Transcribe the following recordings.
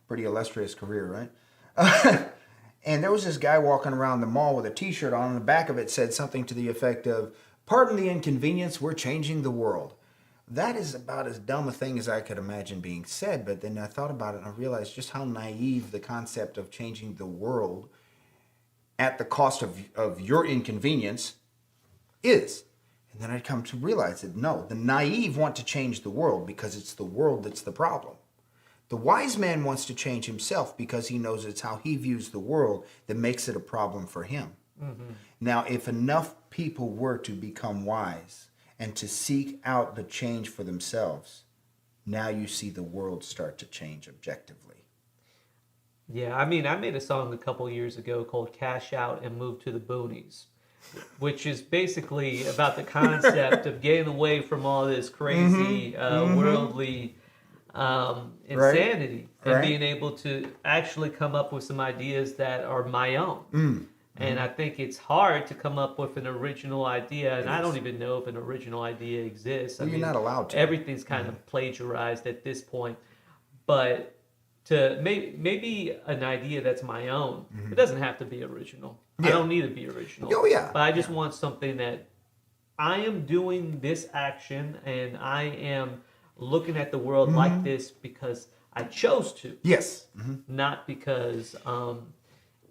Pretty illustrious career, right? And there was this guy walking around the mall with a T-shirt on. The back of it said something to the effect of, "Pardon the inconvenience, we're changing the world." That is about as dumb a thing as I could imagine being said. But then I thought about it and I realized just how naive the concept of changing the world at the cost of your inconvenience is. And then I come to realize that no, the naive want to change the world because it's the world that's the problem. The wise man wants to change himself because he knows it's how he views the world that makes it a problem for him. Mm-hmm. Now, if enough people were to become wise and to seek out the change for themselves, now you see the world start to change objectively. Yeah, I mean, I made a song a couple years ago called Cash Out and Move to the Boonies, which is basically about the concept of getting away from all this crazy worldly insanity and being able to actually come up with some ideas that are my own. And I think it's hard to come up with an original idea, and I don't even know if an original idea exists. Well, you're not allowed to. Everything's kind of plagiarized at this point. But to maybe an idea that's my own, it doesn't have to be original. I don't need to be original. Oh, yeah. But I just want something that I am doing this action, and I am looking at the world like this because I chose to. Yes. Not because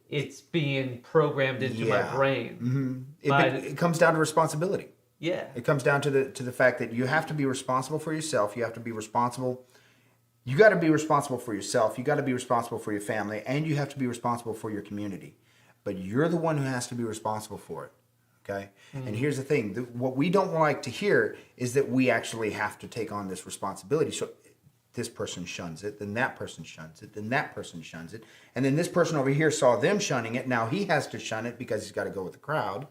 it's being programmed into my brain. It comes down to responsibility. Yeah. It comes down to the fact that you have to be responsible for yourself. You have to be responsible. You got to be responsible for yourself. You got to be responsible for your family, and you have to be responsible for your community. But you're the one who has to be responsible for it. Okay? And here's the thing. What we don't like to hear is that we actually have to take on this responsibility. So this person shuns it, then that person shuns it, then that person shuns it. And then this person over here saw them shunning it. Now he has to shun it because he's got to go with the crowd.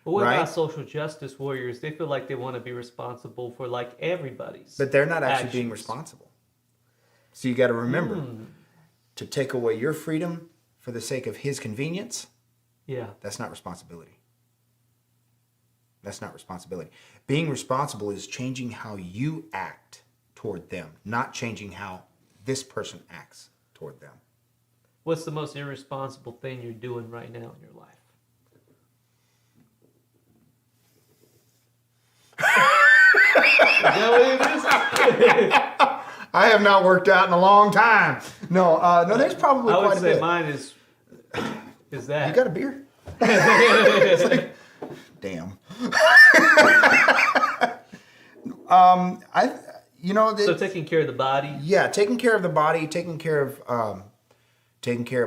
But what about social justice warriors? They feel like they want to be responsible for like everybody's. But they're not actually actions. being responsible. So you got to remember to take away your freedom for the sake of his convenience. Yeah. That's not responsibility. That's not responsibility. Being responsible is changing how you act toward them, not changing how this person acts toward them. What's the most irresponsible thing you're doing right now in your life? Is that what it is? I have not worked out in a long time. No, there's probably quite a bit. I would say mine is that. You got a beer? Damn. So taking care of the body. Yeah, taking care of the body, taking care of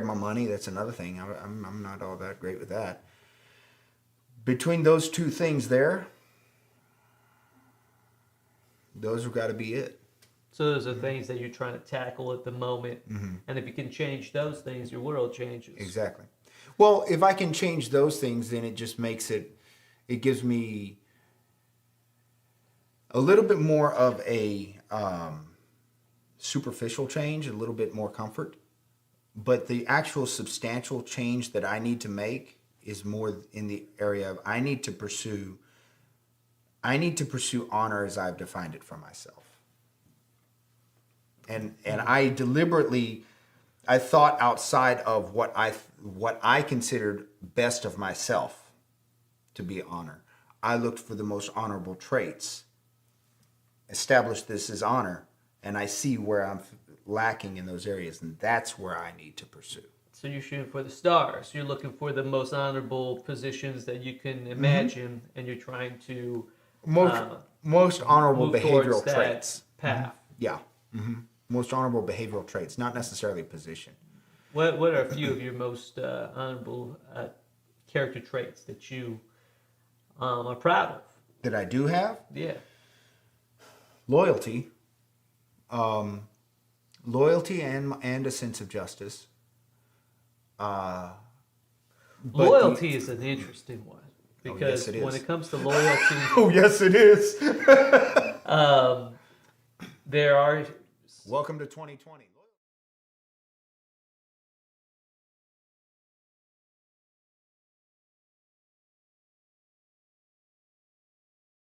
my money. That's another thing. I'm not all that great with that. Between those two things there, those have got to be it. So those are things that you're trying to tackle at the moment. And if you can change those things, your world changes. Exactly. Well, if I can change those things, then it just makes it gives me a little bit more of a superficial change, a little bit more comfort. But the actual substantial change that I need to make is more in the area of I need to pursue honor as I've defined it for myself. And I deliberately, I thought outside of what I considered best of myself to be honor. I looked for the most honorable traits, established this as honor, and I see where I'm lacking in those areas, and that's where I need to pursue. So you're shooting for the stars. You're looking for the most honorable positions that you can imagine, and you're trying to most honorable behavioral traits. Path. Yeah. Most honorable behavioral traits, not necessarily position. What are a few of your most honorable character traits that you are proud of? That I do have? Yeah. Loyalty. Loyalty and a sense of justice. Loyalty is an interesting one. Because when it comes to loyalty... Oh, yes, it is. There are... Welcome to 2020.